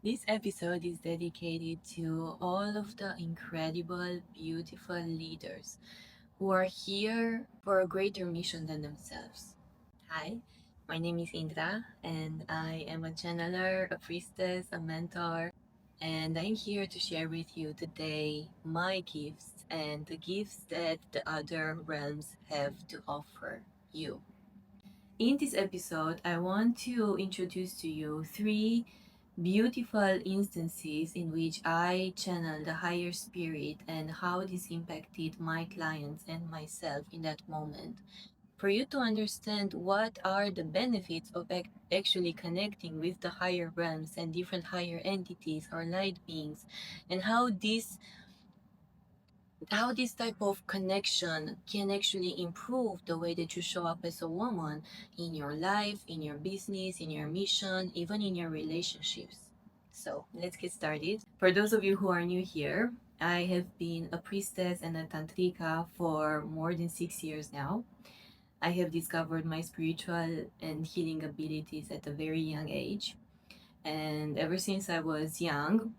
This episode is dedicated to all of the incredible, beautiful leaders who are here for a greater mission than themselves. Hi, my name is Indra, and I am a channeler, a priestess, a mentor, and I'm here to share with you today my gifts and the gifts that the other realms have to offer you. In this episode, I want to introduce to you three beautiful instances in which I channel the higher spirit and how this impacted my clients and myself in that moment. For you to understand what are the benefits of actually connecting with the higher realms and different higher entities or light beings, and how this type of connection can actually improve the way that you show up as a woman in your life, in your business, in your mission, even in your relationships. So let's get started. For those of you who are new here, I have been a priestess and a tantrika for more than 6 years now. I have discovered my spiritual and healing abilities at a very young age. And ever since I was young,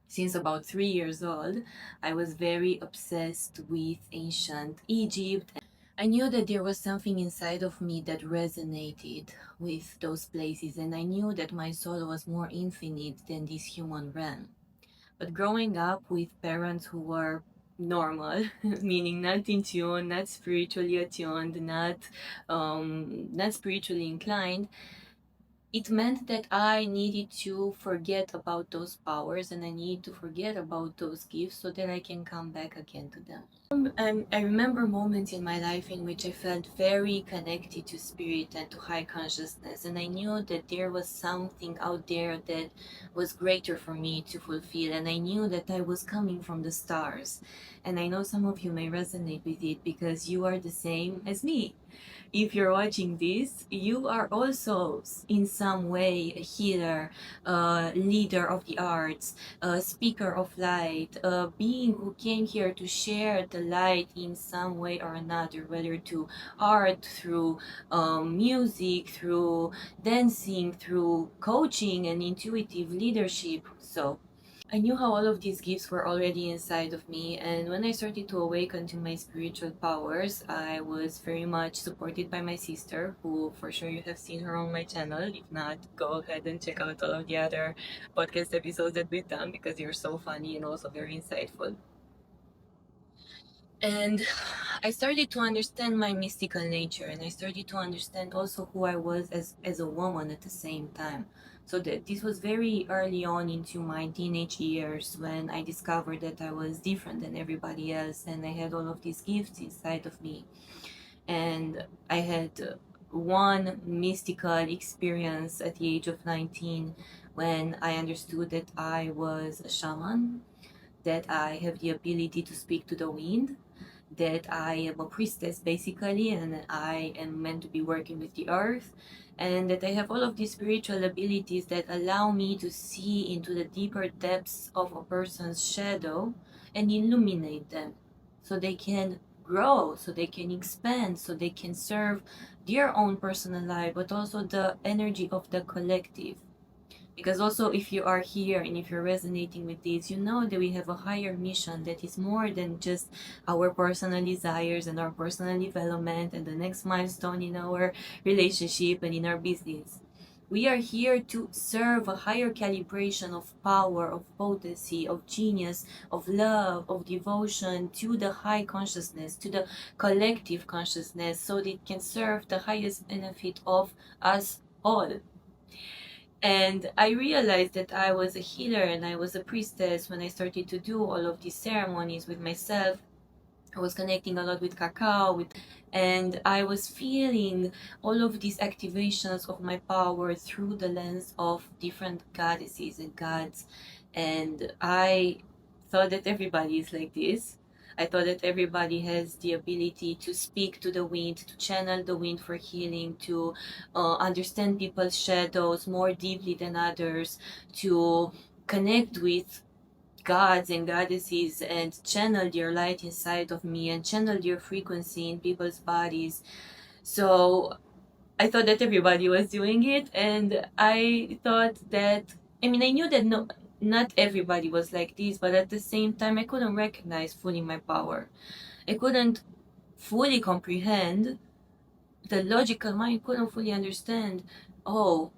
since about 3 years old, I was very obsessed with ancient Egypt. I knew that there was something inside of me that resonated with those places, and I knew that my soul was more infinite than this human realm. But growing up with parents who were normal, meaning not in tune, not spiritually attuned, not spiritually inclined, it meant that I needed to forget about those powers and I need to forget about those gifts so that I can come back again to them. I remember moments in my life in which I felt very connected to spirit and to high consciousness, and I knew that there was something out there that was greater for me to fulfill, and I knew that I was coming from the stars. And I know some of you may resonate with it because you are the same as me. If you're watching this, you are also in some way a healer, a leader of the arts, a speaker of light, a being who came here to share the light in some way or another, whether through art, through music, through dancing, through coaching and intuitive leadership. So I knew how all of these gifts were already inside of me, and when I started to awaken to my spiritual powers, I was very much supported by my sister, who for sure you have seen her on my channel. If not, go ahead and check out all of the other podcast episodes that we've done because they're so funny and also very insightful. And I started to understand my mystical nature, and I started to understand also who I was as a woman at the same time. So that this was very early on into my teenage years when I discovered that I was different than everybody else, and I had all of these gifts inside of me. And I had one mystical experience at the age of 19 when I understood that I was a shaman, that I have the ability to speak to the wind, that I am a priestess basically, and I am meant to be working with the earth, and that I have all of these spiritual abilities that allow me to see into the deeper depths of a person's shadow and illuminate them so they can grow, so they can expand, so they can serve their own personal life, but also the energy of the collective. Because also, if you are here and if you're resonating with this, you know that we have a higher mission that is more than just our personal desires and our personal development and the next milestone in our relationship and in our business. We are here to serve a higher calibration of power, of potency, of genius, of love, of devotion to the high consciousness, to the collective consciousness, so that it can serve the highest benefit of us all. And I realized that I was a healer and I was a priestess when I started to do all of these ceremonies with myself. I was connecting a lot with cacao, and I was feeling all of these activations of my power through the lens of different goddesses and gods. And I thought that everybody is like this. I thought that everybody has the ability to speak to the wind, to channel the wind for healing, to understand people's shadows more deeply than others, to connect with gods and goddesses and channel their light inside of me and channel their frequency in people's bodies. So I thought that everybody was doing it, and I thought that I mean, I knew that not everybody was like this, but at the same time, I couldn't recognize fully my power. I couldn't fully comprehend. The logical mind couldn't fully understand, oh,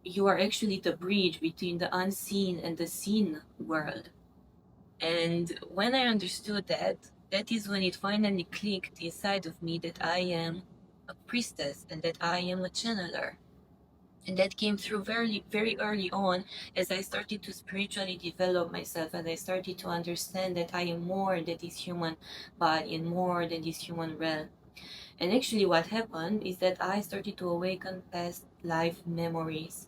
you are actually the bridge between the unseen and the seen world. And when I understood that, that is when it finally clicked inside of me that I am a priestess and that I am a channeler. And that came through very early on as I started to spiritually develop myself and I started to understand that I am more than this human body and more than this human realm. And actually, what happened is that I started to awaken past life memories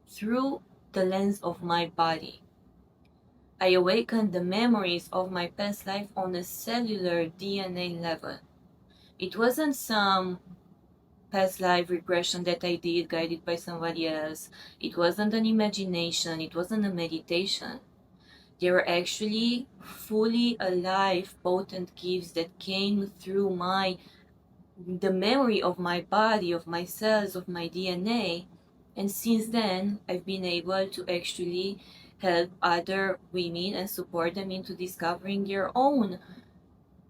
through the lens of my body. I awakened the memories of my past life on a cellular DNA level. It wasn't some past life regression that I did guided by somebody else. It wasn't an imagination, it wasn't a meditation. They were actually fully alive, potent gifts that came through the memory of my body, of my cells, of my DNA. And since then, I've been able to actually help other women and support them into discovering their own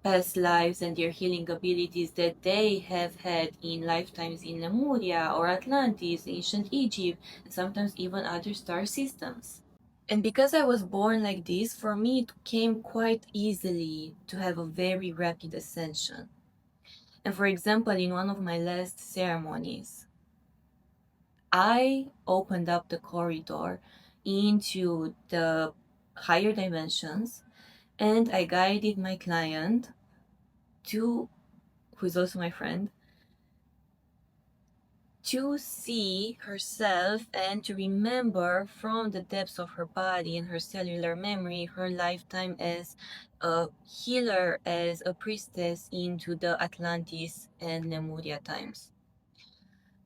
past lives and their healing abilities that they have had in lifetimes in Lemuria or Atlantis, ancient Egypt, and sometimes even other star systems. And because I was born like this, for me it came quite easily to have a very rapid ascension. And for example, in one of my last ceremonies, I opened up the corridor into the higher dimensions and I guided my client to, who's also my friend, to see herself and to remember from the depths of her body and her cellular memory her lifetime as a healer, as a priestess into the Atlantis and Lemuria times.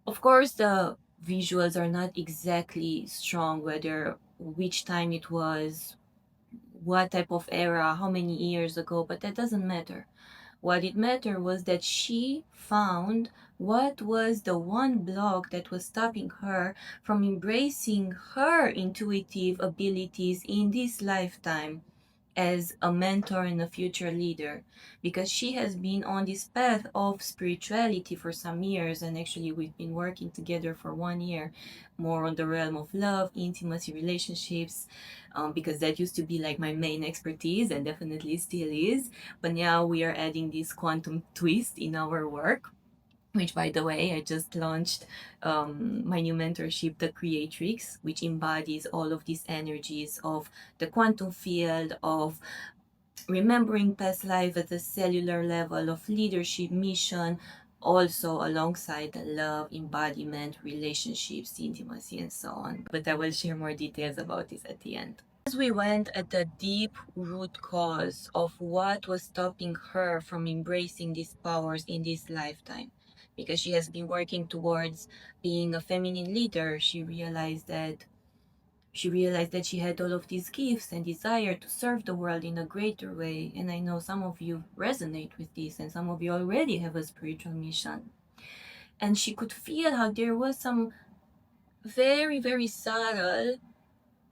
Of course, the visuals are not exactly strong, whether which time it was, what type of era, how many years ago, but that doesn't matter. What it mattered was that she found what was the one block that was stopping her from embracing her intuitive abilities in this lifetime as a mentor and a future leader, because she has been on this path of spirituality for some years, and actually we've been working together for 1 year more on the realm of love, intimacy, relationships, because that used to be like my main expertise and definitely still is, but now we are adding this quantum twist in our work, which by the way, I just launched my new mentorship, The Creatrix, which embodies all of these energies of the quantum field, of remembering past life at the cellular level, of leadership, mission, also alongside the love, embodiment, relationships, intimacy, and so on. But I will share more details about this at the end. As we went at the deep root cause of what was stopping her from embracing these powers in this lifetime, because she has been working towards being a feminine leader, she realized that she had all of these gifts and desire to serve the world in a greater way. And I know some of you resonate with this, and some of you already have a spiritual mission. And she could feel how there was some very, very subtle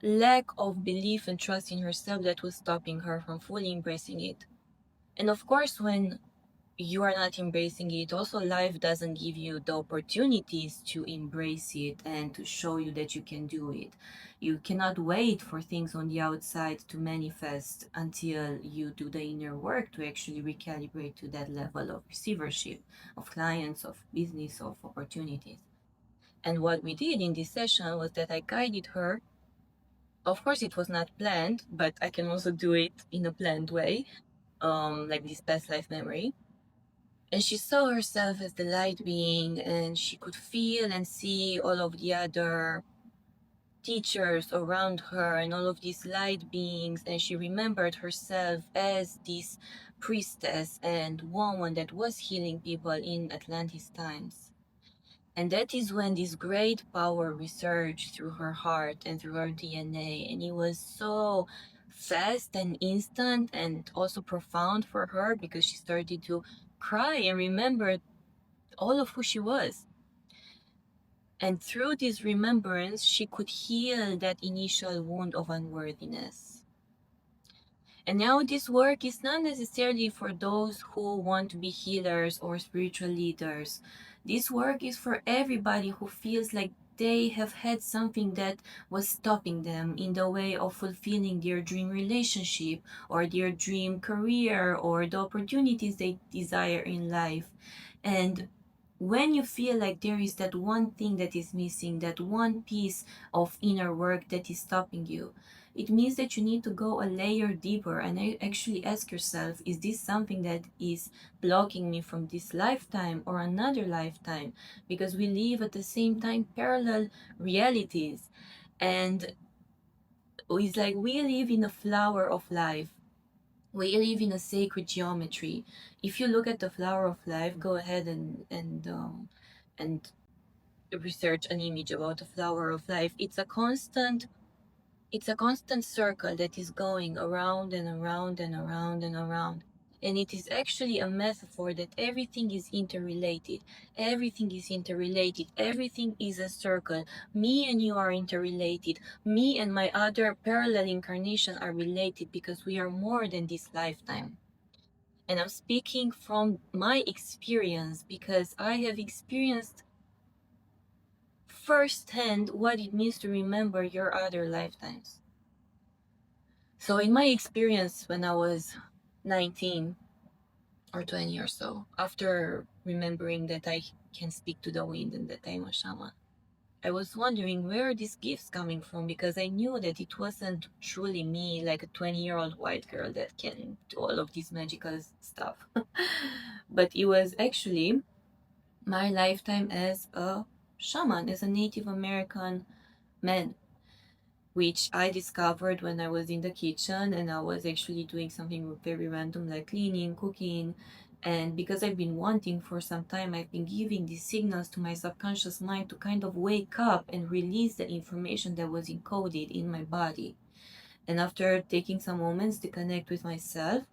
lack of belief and trust in herself that was stopping her from fully embracing it. And of course, when you are not embracing it, also life doesn't give you the opportunities to embrace it and to show you that you can do it. You cannot wait for things on the outside to manifest until you do the inner work to actually recalibrate to that level of receivership, of clients, of business, of opportunities. And what we did in this session was that I guided her. Of course, it was not planned, but I can also do it in a planned way, like this past life memory. And she saw herself as the light being, and she could feel and see all of the other teachers around her and all of these light beings. And she remembered herself as this priestess and woman that was healing people in Atlantis times. And that is when this great power resurged through her heart and through her DNA. And it was so fast and instant and also profound for her, because she started to cry and remember all of who she was. And through this remembrance, she could heal that initial wound of unworthiness. And now this work is not necessarily for those who want to be healers or spiritual leaders. This work is for everybody who feels like they have had something that was stopping them in the way of fulfilling their dream relationship or their dream career or the opportunities they desire in life. And when you feel like there is that one thing that is missing, that one piece of inner work that is stopping you, it means that you need to go a layer deeper and actually ask yourself, is this something that is blocking me from this lifetime or another lifetime? Because we live at the same time parallel realities. And it's like we live in a flower of life. We live in a sacred geometry. If you look at the flower of life, go ahead and research an image about the flower of life. It's a constant circle that is going around and around and around and around. And it is actually a metaphor that everything is interrelated. Everything is interrelated. Everything is a circle. Me and you are interrelated. Me and my other parallel incarnation are related because we are more than this lifetime. And I'm speaking from my experience because I have experienced firsthand what it means to remember your other lifetimes. So in my experience when I was 19 or 20 or so, after remembering that I can speak to the wind and that I'm a shaman, I was wondering where are these gifts coming from, because I knew that it wasn't truly me, like a 20-year-old white girl that can do all of this magical stuff. But it was actually my lifetime as a shaman, as a Native American man, which I discovered when I was in the kitchen and I was actually doing something very random like cleaning, cooking. And because I've been wanting for some time, I've been giving these signals to my subconscious mind to kind of wake up and release the information that was encoded in my body. And after taking some moments to connect with myself,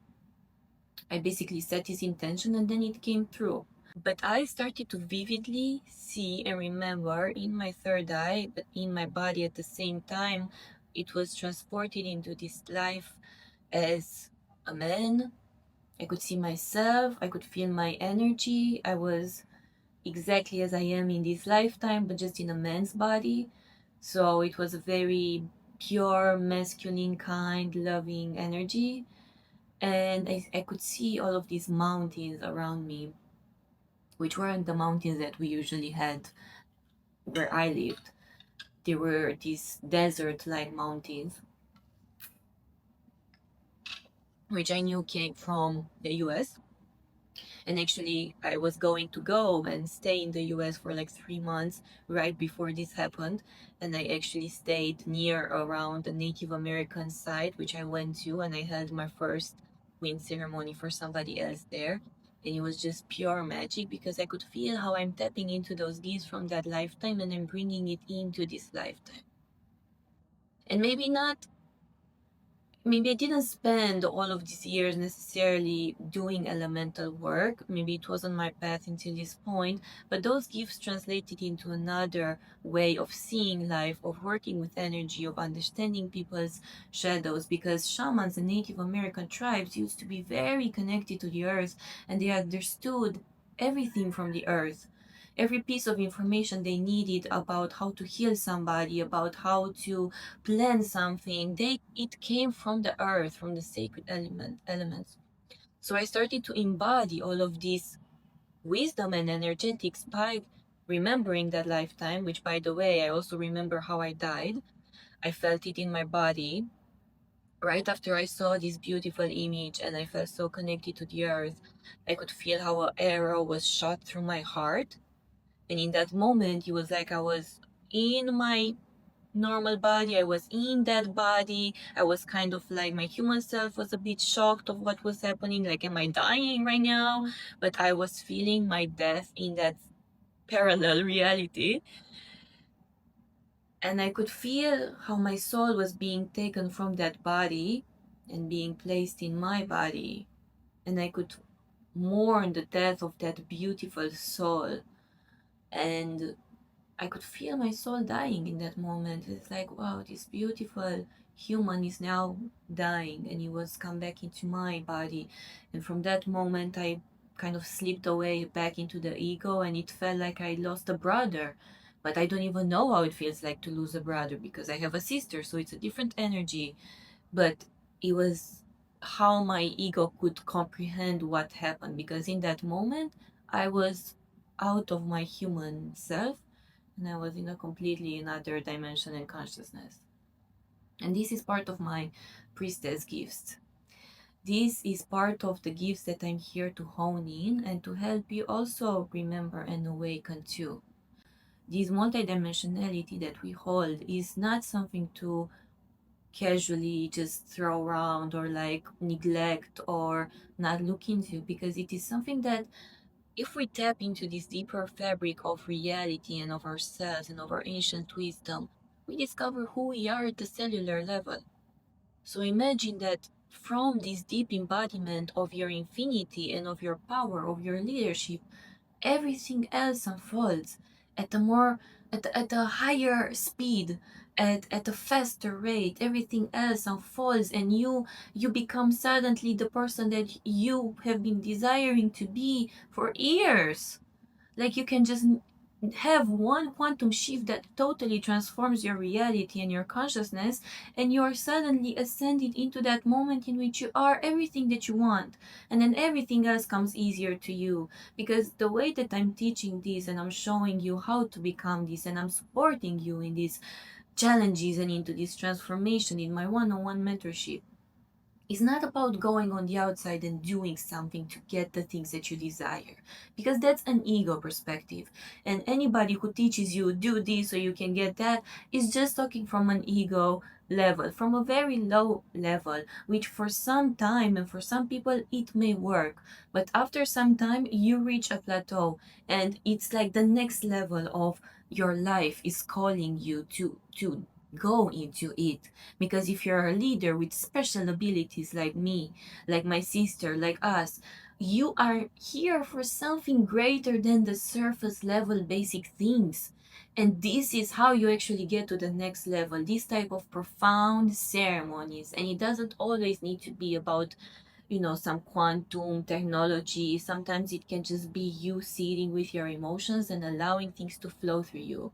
I basically set this intention and then it came through. But I started to vividly see and remember in my third eye, but in my body at the same time, it was transported into this life as a man. I could see myself, I could feel my energy. I was exactly as I am in this lifetime, but just in a man's body. So it was a very pure, masculine, kind, loving energy. And I could see all of these mountains around me, which weren't the mountains that we usually had where I lived. There were these desert-like mountains, which I knew came from the US. And actually, I was going to go and stay in the US for like 3 months right before this happened. And I actually stayed near around the Native American site, which I went to, and I held my first wind ceremony for somebody else there. And it was just pure magic because I could feel how I'm tapping into those gifts from that lifetime and I'm bringing it into this lifetime. And maybe I didn't spend all of these years necessarily doing elemental work. Maybe it wasn't my path until this point, but those gifts translated into another way of seeing life, of working with energy, of understanding people's shadows, because shamans and Native American tribes used to be very connected to the earth and they understood everything from the earth. Every piece of information they needed about how to heal somebody, about how to plan something, it came from the earth, from the sacred elements. So I started to embody all of this wisdom and energetics by remembering that lifetime, which by the way, I also remember how I died. I felt it in my body right after I saw this beautiful image and I felt so connected to the earth. I could feel how an arrow was shot through my heart. And in that moment, it was like I was in my normal body. I was in that body. I was kind of like my human self was a bit shocked of what was happening. Like, am I dying right now? But I was feeling my death in that parallel reality. And I could feel how my soul was being taken from that body and being placed in my body. And I could mourn the death of that beautiful soul. And I could feel my soul dying in that moment. It's like, wow, this beautiful human is now dying, and he was come back into my body. And from that moment, I kind of slipped away back into the ego, and it felt like I lost a brother. But I don't even know how it feels like to lose a brother because I have a sister, so it's a different energy. But it was how my ego could comprehend what happened, because in that moment, I was out of my human self, and I was in a completely another dimension and consciousness. And this is part of my priestess gifts. This is part of the gifts that I'm here to hone in and to help you also remember and awaken to. This multidimensionality that we hold is not something to casually just throw around or like neglect or not look into, because it is something that if we tap into this deeper fabric of reality and of ourselves and of our ancient wisdom, we discover who we are at the cellular level. So imagine that from this deep embodiment of your infinity and of your power, of your leadership, everything else unfolds at a more at a higher speed, at a faster rate. Everything else unfolds, and you become suddenly the person that you have been desiring to be for years. Like you can just have one quantum shift that totally transforms your reality and your consciousness, and you are suddenly ascended into that moment in which you are everything that you want, and then everything else comes easier to you. Because the way that I'm teaching this and I'm showing you how to become this, and I'm supporting you in these challenges and into this transformation in my one-on-one mentorship, it's not about going on the outside and doing something to get the things that you desire, because that's an ego perspective. And anybody who teaches you do this so you can get that is just talking from an ego level, from a very low level, which for some time and for some people it may work. But after some time, you reach a plateau, and it's like the next level of your life is calling you to go into it. Because if you're a leader with special abilities like me, like my sister, like us, you are here for something greater than the surface level basic things. And this is how you actually get to the next level, this type of profound ceremonies. And it doesn't always need to be about, some quantum technology. Sometimes it can just be you sitting with your emotions and allowing things to flow through you.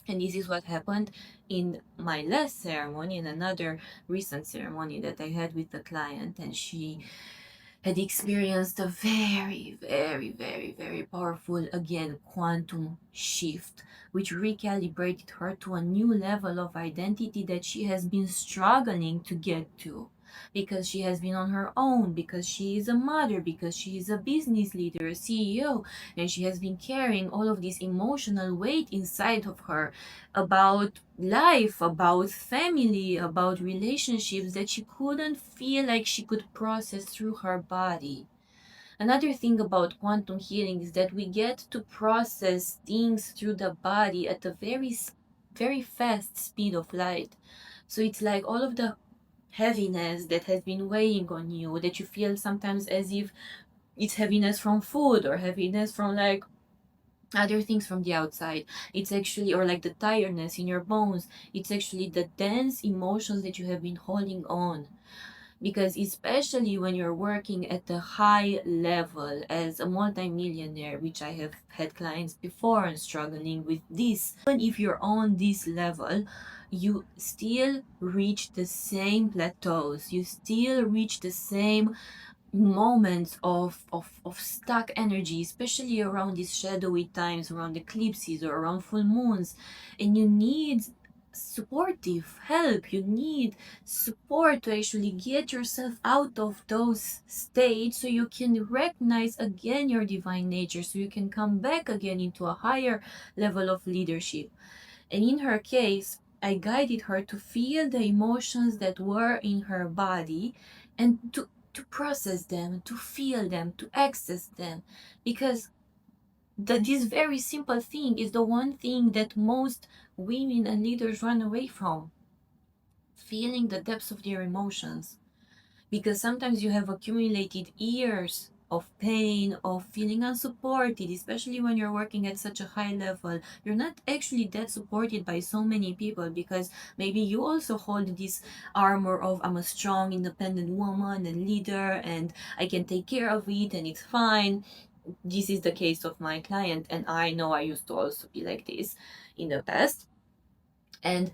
And this is what happened in my last ceremony, in another recent ceremony that I had with the client. And she had experienced a very, very, very, very powerful, again, quantum shift, which recalibrated her to a new level of identity that she has been struggling to get to. Because she has been on her own, because she is a mother, because she is a business leader, a CEO, and she has been carrying all of this emotional weight inside of her about life, about family, about relationships that she couldn't feel like she could process through her body. Another thing about quantum healing is that we get to process things through the body at a very fast speed of light. So it's like all of the heaviness that has been weighing on you, that you feel sometimes as if it's heaviness from food or heaviness from like other things from the outside. It's actually, or like the tiredness in your bones, it's actually the dense emotions that you have been holding on. Because especially when you're working at a high level as a multimillionaire, which I have had clients before and struggling with this, even if you're on this level, you still reach the same plateaus, you still reach the same moments of stuck energy, especially around these shadowy times, around eclipses or around full moons. And you need supportive help, you need support to actually get yourself out of those states, so you can recognize again your divine nature, so you can come back again into a higher level of leadership. And in her case, I guided her to feel the emotions that were in her body, and to process them, to feel them, to access them. Because this very simple thing is the one thing that most women and leaders run away from, feeling the depths of their emotions. Because sometimes you have accumulated years of pain, of feeling unsupported, especially when you're working at such a high level. You're not actually that supported by so many people because maybe you also hold this armor of I'm a strong, independent woman and leader and I can take care of it and it's fine. This is the case of my client, and I know I used to also be like this in the past. And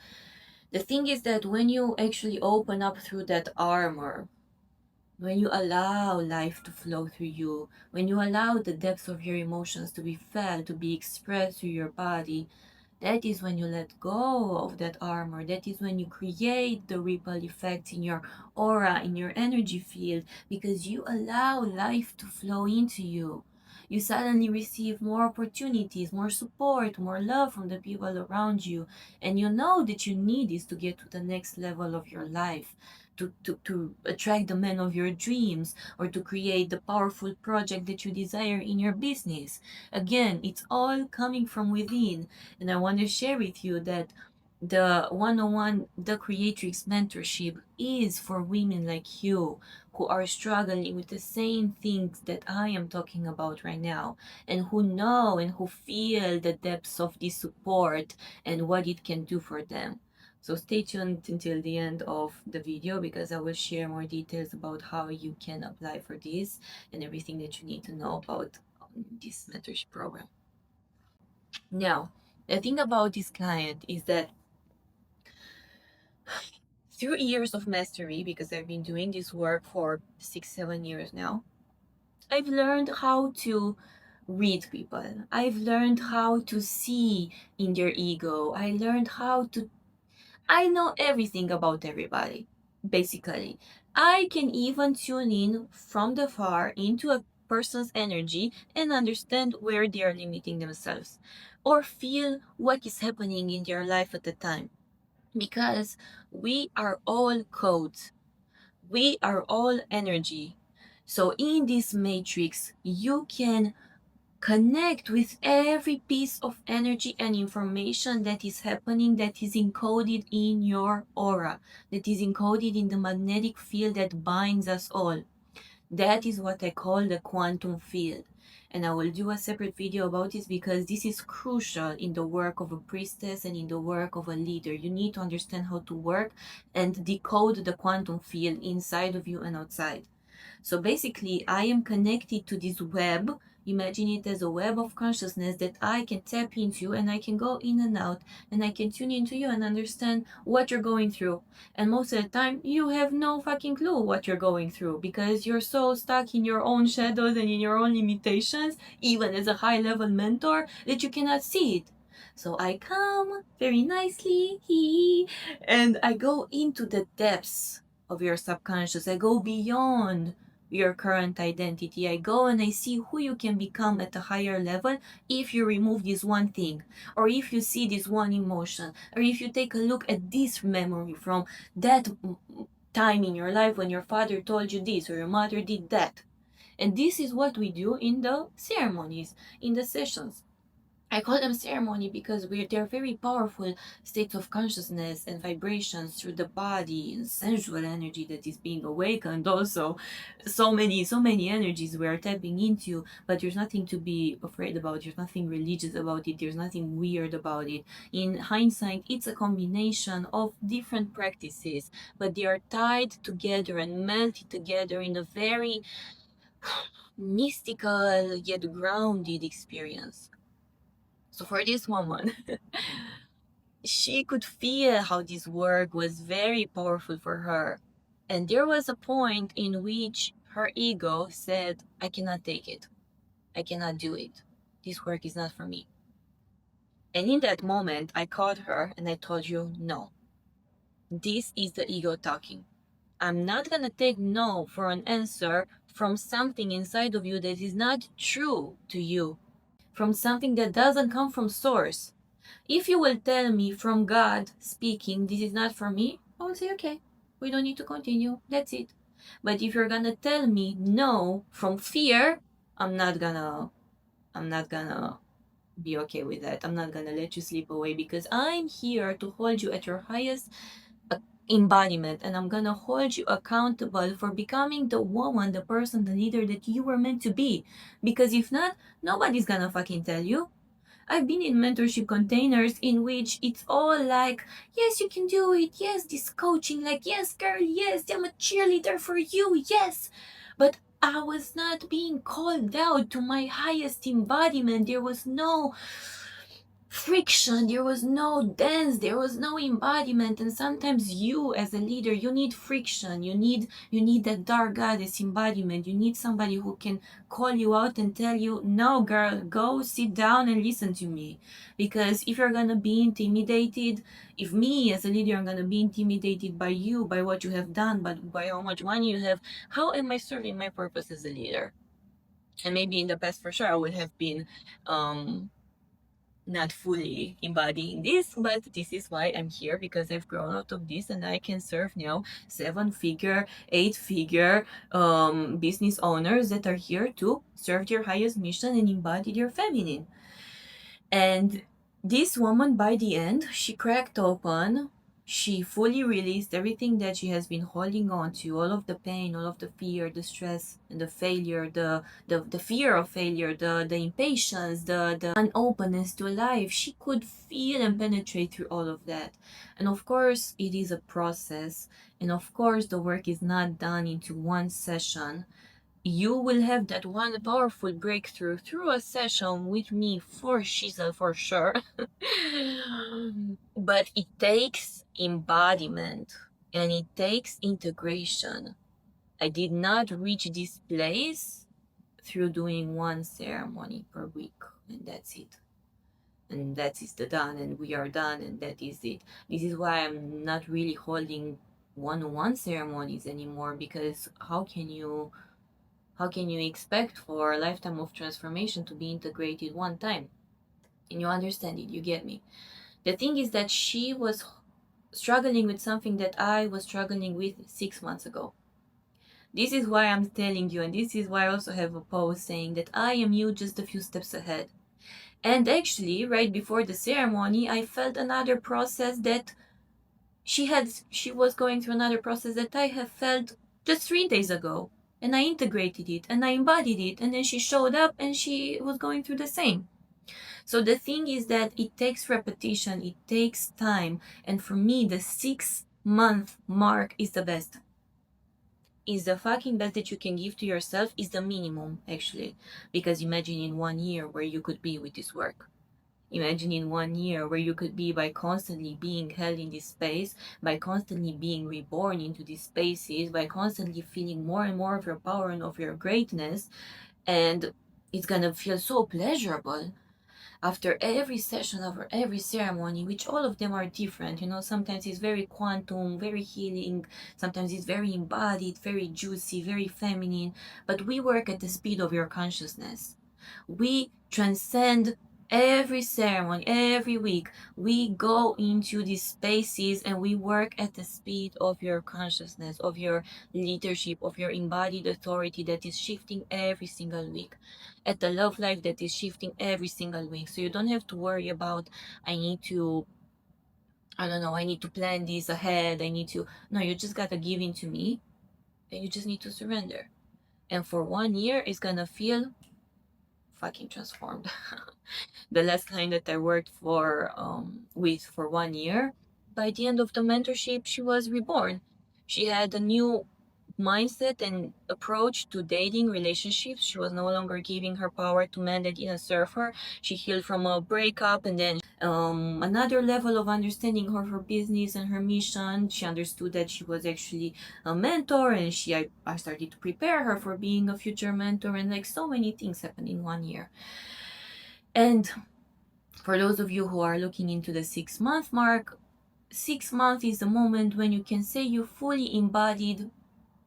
the thing is that when you actually open up through that armor, when you allow life to flow through you, when you allow the depths of your emotions to be felt, to be expressed through your body, that is when you let go of that armor. That is when you create the ripple effects in your aura, in your energy field, because you allow life to flow into you. You suddenly receive more opportunities, more support, more love from the people around you. And you know that you need this to get to the next level of your life, to attract the man of your dreams, or to create the powerful project that you desire in your business. Again, it's all coming from within. And I want to share with you that the 101, the Creatrix mentorship is for women like you who are struggling with the same things that I am talking about right now, and who know and who feel the depths of this support and what it can do for them. So stay tuned until the end of the video because I will share more details about how you can apply for this and everything that you need to know about this mentorship program. Now, the thing about this client is that through years of mastery, because I've been doing this work for 6, 7 years now, I've learned how to read people. I've learned how to see in their ego. I know everything about everybody, basically. I can even tune in from the far into a person's energy and understand where they are limiting themselves or feel what is happening in their life at the time. Because we are all codes, we are all energy. So in this matrix, you can connect with every piece of energy and information that is happening, that is encoded in your aura, that is encoded in the magnetic field that binds us all. That is what I call the quantum field. And I will do a separate video about this because this is crucial in the work of a priestess and in the work of a leader. You need to understand how to work and decode the quantum field inside of you and outside. So basically, I am connected to this web. Imagine it as a web of consciousness that I can tap into and I can go in and out and I can tune into you and understand what you're going through. And most of the time, you have no fucking clue what you're going through because you're so stuck in your own shadows and in your own limitations, even as a high level mentor, that you cannot see it. So I come very nicely, and I go into the depths of your subconscious. I go beyond your current identity. I go and I see who you can become at a higher level if you remove this one thing, or if you see this one emotion, or if you take a look at this memory from that time in your life when your father told you this or your mother did that. And this is what we do in the ceremonies, in the sessions. I call them ceremony because they're very powerful states of consciousness and vibrations through the body and sensual energy that is being awakened also. So many energies we are tapping into, but there's nothing to be afraid about. There's nothing religious about it. There's nothing weird about it. In hindsight, it's a combination of different practices, but they are tied together and melted together in a very mystical yet grounded experience. So for this woman, she could feel how this work was very powerful for her. And there was a point in which her ego said, I cannot take it. I cannot do it. This work is not for me. And in that moment, I caught her and I told you, no, this is the ego talking. I'm not going to take no for an answer from something inside of you that is not true to you, from something that doesn't come from source. If you will tell me from God speaking, this is not for me, I will say, okay, we don't need to continue. That's it. But if you're gonna tell me no from fear, I'm not gonna, I'm not gonna be okay with that. I'm not gonna let you slip away because I'm here to hold you at your highest embodiment, and I'm gonna hold you accountable for becoming the woman, the person, the leader that you were meant to be. Because if not, nobody's gonna fucking tell you. I've been in mentorship containers in which it's all like, yes, you can do it. Yes, this coaching, like, yes, girl, yes, I'm a cheerleader for you. Yes. But I was not being called out to my highest embodiment. There was no friction, there was no dance, there was no embodiment. And sometimes you as a leader, you need friction, you need that dark goddess embodiment. You need somebody who can call you out and tell you, no girl, go sit down and listen to me. Because if you're gonna be intimidated, if me as a leader I'm gonna be intimidated by you, by what you have done, but by how much money you have, how am I serving my purpose as a leader? And maybe in the past, for sure, I would have been not fully embodying this, but this is why I'm here, because I've grown out of this and I can serve now 7-figure, 8-figure business owners that are here to serve their highest mission and embody their feminine. And this woman, by the end, she cracked open. She fully released everything that she has been holding on to, all of the pain, all of the fear, the stress, and the failure, the fear of failure, the impatience, the unopenness to life. She could feel and penetrate through all of that. And of course, it is a process. And of course, the work is not done into one session. You will have that one powerful breakthrough through a session with me for Shizel, for sure. But it takes embodiment and it takes integration. I did not reach this place through doing one ceremony per week, and that's it. And that is the done, and we are done, and that is it. This is why I'm not really holding one-on-one ceremonies anymore, because how can you expect for a lifetime of transformation to be integrated one time? And you understand it, you get me. The thing is that she was struggling with something that I was struggling with 6 months ago. This is why I'm telling you, and this is why I also have a post saying that I am you just a few steps ahead. And actually, right before the ceremony, I felt another process that she was going through another process that I have felt just 3 days ago. And I integrated it and I embodied it. And then she showed up and she was going through the same. So the thing is that it takes repetition, it takes time. And for me, the 6-month mark is the best. Is the fucking best that you can give to yourself, is the minimum, actually. Because imagine in 1 year where you could be with this work. Imagine in 1 year where you could be by constantly being held in this space, by constantly being reborn into these spaces, by constantly feeling more and more of your power and of your greatness. And it's gonna feel so pleasurable after every session, after every ceremony, which all of them are different. Sometimes it's very quantum, very healing, sometimes it's very embodied, very juicy, very feminine. But we work at the speed of your consciousness. We transcend every ceremony, every week. We go into these spaces and we work at the speed of your consciousness, of your leadership, of your embodied authority that is shifting every single week, at the love life that is shifting every single week. So you don't have to worry about, I need to, I don't know, I need to plan this ahead. No, you just gotta give in to me and you just need to surrender. And for 1 year, it's gonna feel fucking transformed. The last client that I worked with for 1 year, by the end of the mentorship, she was reborn. She had a new mindset and approach to dating relationships. She was no longer giving her power to men that didn't serve her. She healed from a breakup, and then another level of understanding her business and her mission. She understood that she was actually a mentor, and I started to prepare her for being a future mentor, and like so many things happened in 1 year. And for those of you who are looking into the 6-month mark, 6 months is the moment when you can say you fully embodied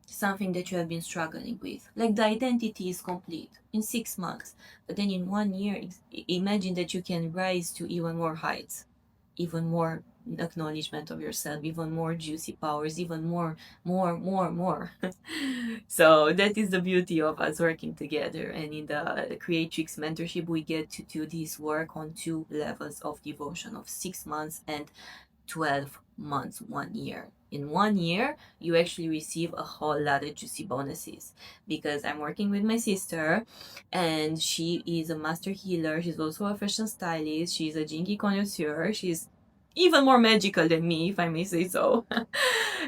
something that you have been struggling with. Like the identity is complete in 6 months. But then in 1 year, imagine that you can rise to even more heights, even more acknowledgement of yourself, even more juicy powers, even more. So that is the beauty of us working together. And in the Creatrix mentorship, we get to do this work on 2 levels of devotion, of 6 months and 12 months, 1 year. In 1 year, you actually receive a whole lot of juicy bonuses, because I'm working with my sister and she is a master healer. She's also a fashion stylist. She's a jinky connoisseur. She's even more magical than me, if I may say so.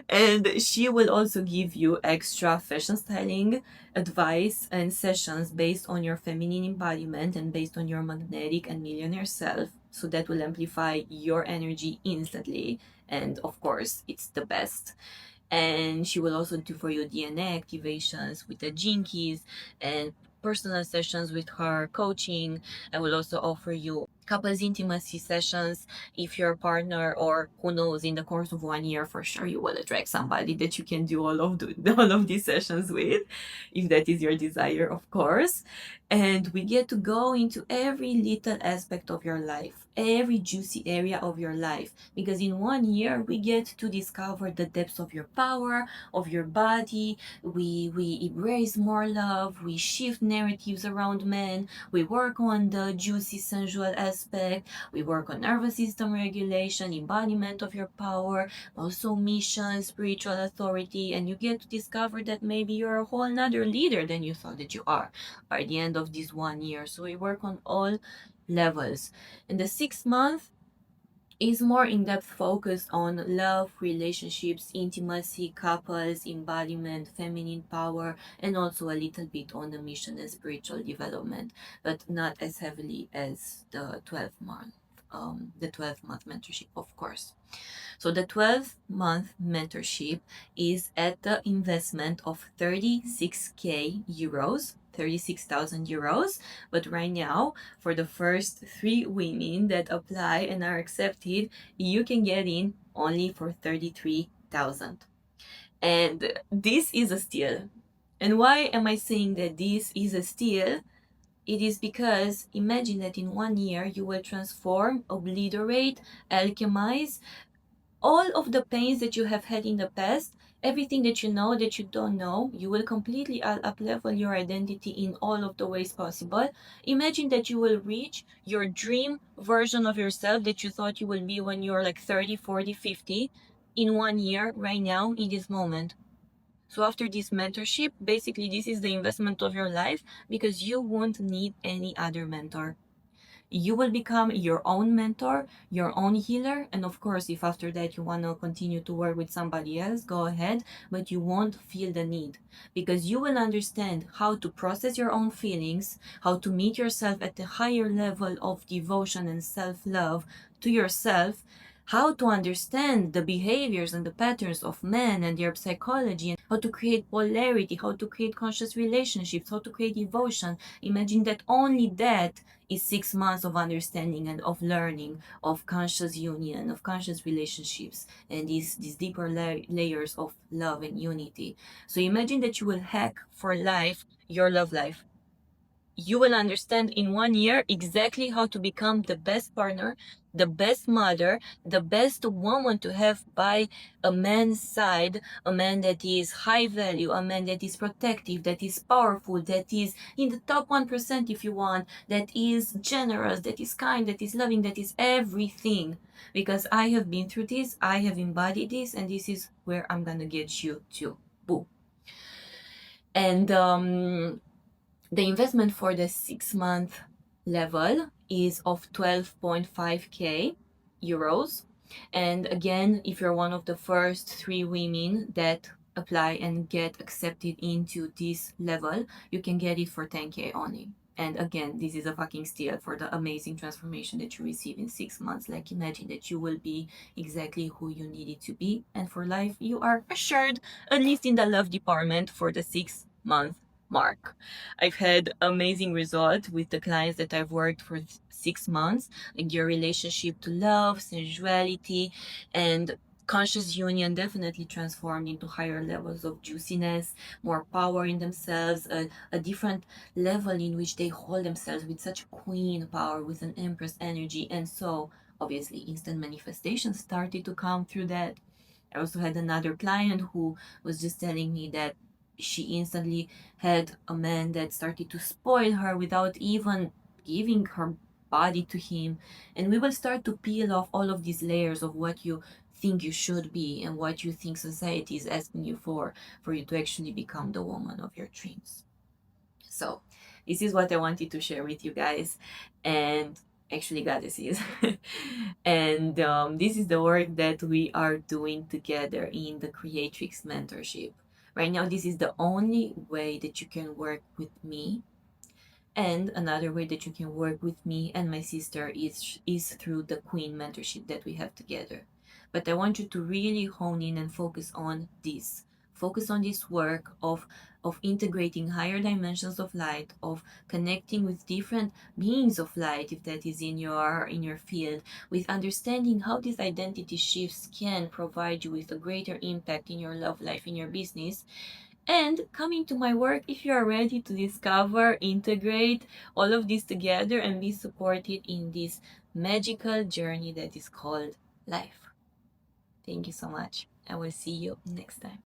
And she will also give you extra fashion styling advice and sessions based on your feminine embodiment and based on your magnetic and millionaire self. So that will amplify your energy instantly. And of course, it's the best. And she will also do for you DNA activations with the jinkies and personal sessions with her coaching. I will also offer you couples intimacy sessions if your partner, or who knows, in the course of 1 year for sure you will attract somebody that you can do all of these sessions with, if that is your desire, of course. And we get to go into every little aspect of your life, every juicy area of your life, because in 1 year we get to discover the depths of your power, of your body. We embrace more love, we shift narratives around men, we work on the juicy sensual aspect, we work on nervous system regulation, embodiment of your power, also mission, spiritual authority, and you get to discover that maybe you're a whole nother leader than you thought that you are by the end of this 1 year. So we work on all levels. In the 6 month is more in-depth focus on love, relationships, intimacy, couples, embodiment, feminine power, and also a little bit on the mission and spiritual development, but not as heavily as the 12-month mentorship, of course. So the 12-month mentorship is at the investment of 36k euros, 36,000 euros. But right now, for the first 3 women that apply and are accepted, you can get in only for 33,000. And this is a steal. And why am I saying that this is a steal? It is because imagine that in 1 year you will transform, obliterate, alchemize all of the pains that you have had in the past, everything that you know that you don't know. You will completely up level your identity in all of the ways possible. Imagine that you will reach your dream version of yourself that you thought you will be when you're like 30, 40, 50 in 1 year, right now, in this moment. So after this mentorship, basically this is the investment of your life, because you won't need any other mentor. You will become your own mentor, your own healer. And of course, if after that you want to continue to work with somebody else, go ahead, but you won't feel the need, because you will understand how to process your own feelings, how to meet yourself at a higher level of devotion and self-love to yourself, how to understand the behaviors and the patterns of men and their psychology, and how to create polarity, how to create conscious relationships, how to create devotion. Imagine that only that is 6 months of understanding and of learning, of conscious union, of conscious relationships, and these deeper layers of love and unity. So imagine that you will hack for life your love life. You will understand in 1 year exactly how to become the best partner, the best mother, the best woman to have by a man's side, a man that is high value, a man that is protective, that is powerful, that is in the top 1% if you want, that is generous, that is kind, that is loving, that is everything. Because I have been through this, I have embodied this, and this is where I'm gonna get you to. Boo. And the investment for the 6 month level is of 12.5k euros. And again, if you're one of the first 3 women that apply and get accepted into this level, you can get it for 10k only. And again, this is a fucking steal for the amazing transformation that you receive in 6 months. Like, imagine that you will be exactly who you needed to be. And for life, you are assured, at least in the love department, for the 6 month mark. I've had amazing results with the clients that I've worked for 6 months, like your relationship to love, sensuality, and conscious union definitely transformed into higher levels of juiciness, more power in themselves, a different level in which they hold themselves with such queen power, with an empress energy. And so obviously instant manifestation started to come through that. I also had another client who was just telling me that she instantly had a man that started to spoil her without even giving her body to him. And we will start to peel off all of these layers of what you think you should be and what you think society is asking you for you to actually become the woman of your dreams. So this is what I wanted to share with you guys, and actually goddesses. And this is the work that we are doing together in the Creatrix mentorship. Right now, this is the only way that you can work with me, and another way that you can work with me and my sister is through the Queen mentorship that we have together. But I want you to really hone in and focus on this. Focus on this work of integrating higher dimensions of light, of connecting with different beings of light, if that is in your field, with understanding how these identity shifts can provide you with a greater impact in your love life, in your business, and coming to my work if you are ready to discover, integrate all of this together and be supported in this magical journey that is called life. Thank you so much. I will see you next time.